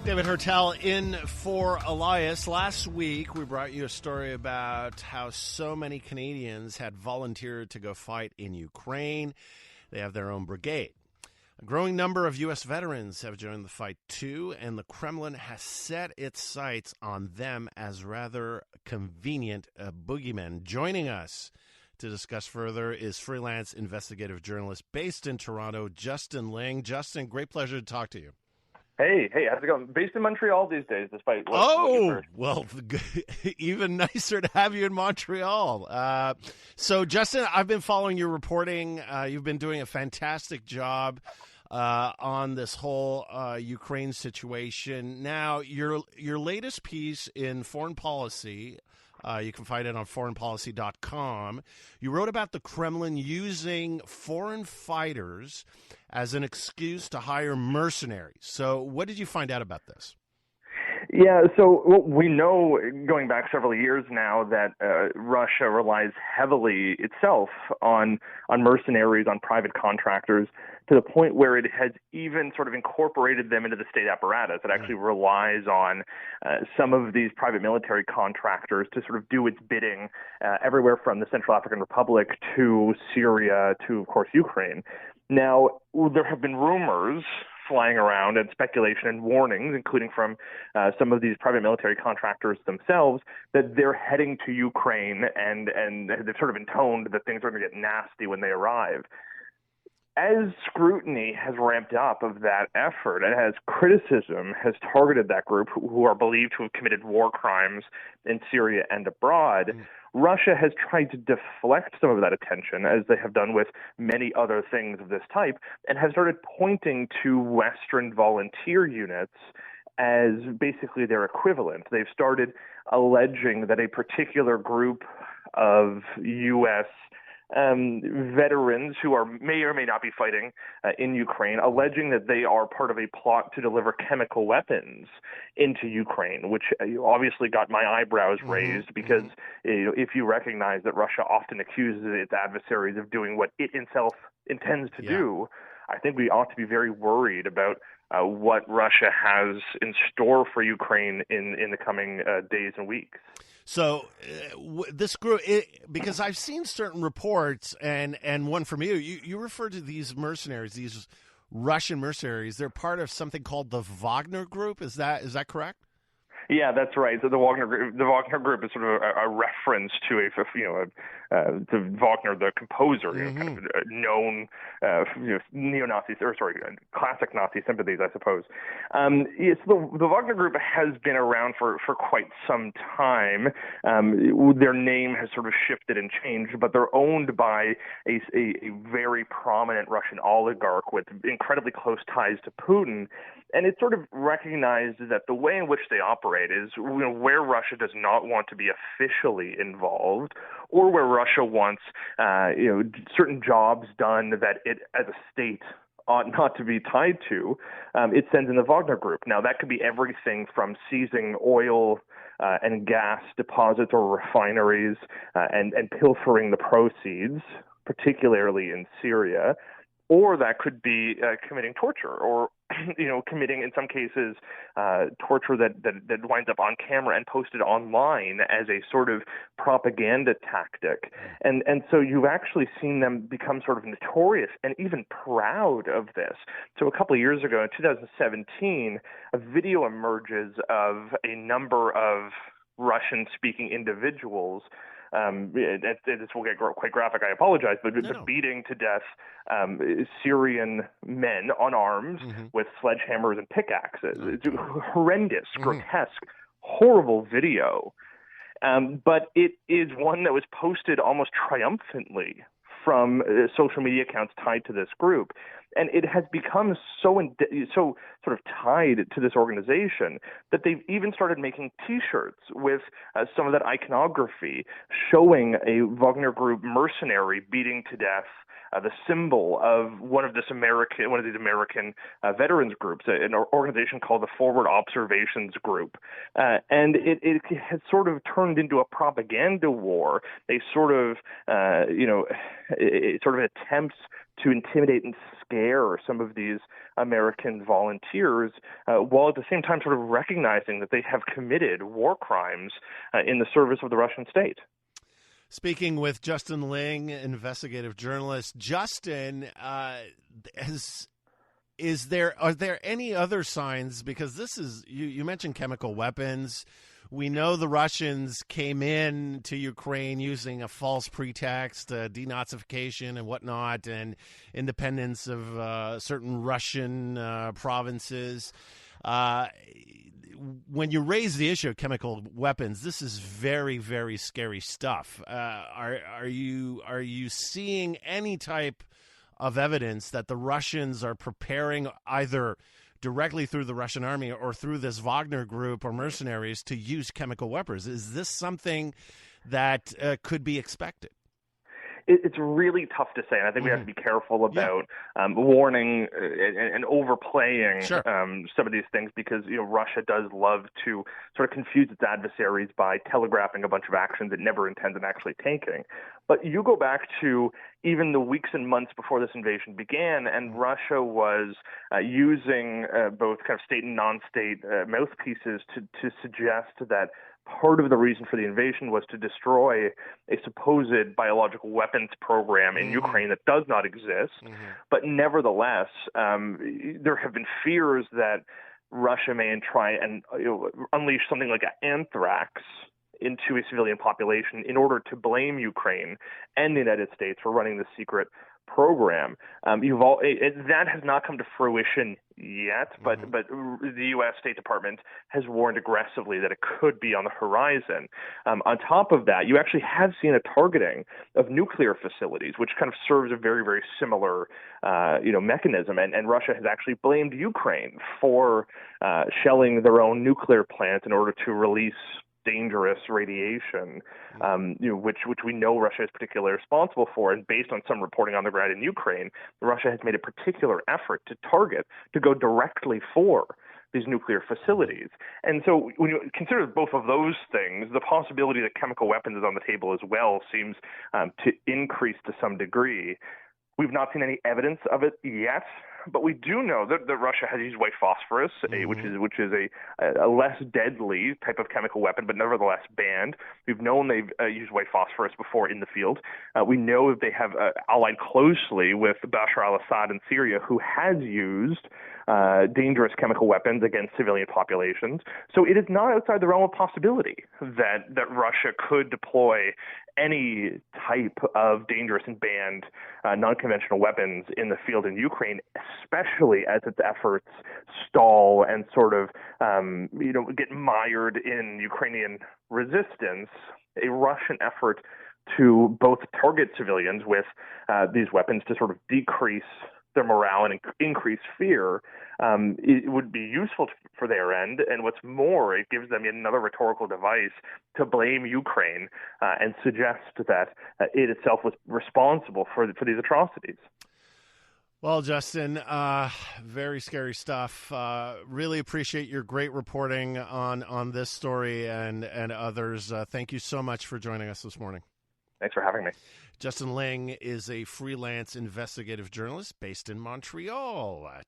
David Hertel in for Elias. Last week, we brought you a story about how so many Canadians had volunteered to go fight in Ukraine. They have their own brigade. A growing number of U.S. veterans have joined the fight, too, and the Kremlin has set its sights on them as rather convenient boogeymen. Joining us to discuss further is freelance investigative journalist based in Toronto, Justin Ling. Justin, great pleasure to talk to you. Hey, how's it going? Based in Montreal these days, despite what you've heard. Well, even nicer to have you in Montreal. So, Justin, I've been following your reporting. You've been doing a fantastic job on this whole Ukraine situation. Now, your latest piece in Foreign Policy, you can find it on foreignpolicy.com. You wrote about the Kremlin using foreign fighters as an excuse to hire mercenaries. So what did you find out about this? Yeah, so we know going back several years now that Russia relies heavily itself on mercenaries, on private contractors, to the point where it has even sort of incorporated them into the state apparatus. It actually relies on some of these private military contractors to sort of do its bidding everywhere from the Central African Republic to Syria to, of course, Ukraine. Now, there have been rumors flying around and speculation and warnings, including from some of these private military contractors themselves, that they're heading to Ukraine and they've sort of intoned that things are going to get nasty when they arrive. As scrutiny has ramped up of that effort and as criticism has targeted that group who are believed to have committed war crimes in Syria and abroad, Russia has tried to deflect some of that attention, as they have done with many other things of this type, and have started pointing to Western volunteer units as basically their equivalent. They've started alleging that a particular group of U.S. veterans who may or may not be fighting in Ukraine, alleging that they are part of a plot to deliver chemical weapons into Ukraine, which obviously got my eyebrows raised because if you recognize that Russia often accuses its adversaries of doing what it itself intends to do, I think we ought to be very worried about what Russia has in store for Ukraine in the coming days and weeks. So this group, because I've seen certain reports, and one from you refer to these mercenaries, these Russian mercenaries. They're part of something called the Wagner Group. Is that correct? Yeah, that's right. So the Wagner Group is sort of a reference to to Wagner, the composer, kind of known neo-Nazi, classic Nazi sympathies, I suppose. The Wagner Group has been around for quite some time. Their name has sort of shifted and changed, but they're owned by a very prominent Russian oligarch with incredibly close ties to Putin. And it's sort of recognized that the way in which they operate is where Russia does not want to be officially involved, or where Russia wants certain jobs done that it as a state ought not to be tied to, it sends in the Wagner Group. Now, that could be everything from seizing oil and gas deposits or refineries and pilfering the proceeds, particularly in Syria, or that could be committing torture or committing, in some cases, torture that winds up on camera and posted online as a sort of propaganda tactic. And so you've actually seen them become sort of notorious and even proud of this. So a couple of years ago, in 2017, a video emerges of a number of Russian-speaking individuals. This will get quite graphic, I apologize, but beating to death Syrian men unarmed with sledgehammers and pickaxes. It's horrendous, grotesque, horrible video. But it is one that was posted almost triumphantly from social media accounts tied to this group. And it has become so sort of tied to this organization that they've even started making T-shirts with some of that iconography showing a Wagner Group mercenary beating to death the symbol of one of these American veterans groups, an organization called the Forward Observations Group, and it has sort of turned into a propaganda war. They sort of it sort of attempts to intimidate and scare some of these American volunteers, while at the same time sort of recognizing that they have committed war crimes in the service of the Russian state. Speaking with Justin Ling, investigative journalist. Justin, are there any other signs? Because this is, you mentioned chemical weapons. We know the Russians came in to Ukraine using a false pretext, denazification and whatnot, and independence of certain Russian provinces. When you raise the issue of chemical weapons, this is very, very scary stuff. Are you seeing any type of evidence that the Russians are preparing, either directly through the Russian army or through this Wagner group or mercenaries, to use chemical weapons? Is this something that could be expected? It's really tough to say, and I think we have to be careful about warning and overplaying some of these things, because Russia does love to sort of confuse its adversaries by telegraphing a bunch of actions it never intends on actually taking. But you go back to even the weeks and months before this invasion began, and Russia was using both kind of state and non-state mouthpieces to suggest that part of the reason for the invasion was to destroy a supposed biological weapons program in Ukraine that does not exist. But nevertheless, there have been fears that Russia may try and unleash something like anthrax into a civilian population in order to blame Ukraine and the United States for running the secret program. That has not come to fruition yet, but the U.S. State Department has warned aggressively that it could be on the horizon. On top of that, you actually have seen a targeting of nuclear facilities, which kind of serves a very, very similar mechanism. And Russia has actually blamed Ukraine for shelling their own nuclear plant in order to release dangerous radiation, which we know Russia is particularly responsible for. And based on some reporting on the ground in Ukraine, Russia has made a particular effort to go directly for these nuclear facilities. And so when you consider both of those things, the possibility that chemical weapons is on the table as well seems to increase to some degree. We've not seen any evidence of it yet, but we do know that Russia has used white phosphorus, which is a less deadly type of chemical weapon, but nevertheless banned. We've known they've used white phosphorus before in the field. We know that they have allied closely with Bashar al-Assad in Syria, who has used dangerous chemical weapons against civilian populations. So it is not outside the realm of possibility that Russia could deploy any type of dangerous and banned non-conventional weapons in the field in Ukraine, especially as its efforts stall and sort of get mired in Ukrainian resistance. A Russian effort to both target civilians with these weapons to sort of decrease their morale and increase fear, it would be useful for their end. And what's more, it gives them another rhetorical device to blame Ukraine and suggest that it itself was responsible for these atrocities. Well, Justin, very scary stuff. Really appreciate your great reporting on this story and others. Thank you so much for joining us this morning. Thanks for having me. Justin Ling is a freelance investigative journalist based in Montreal.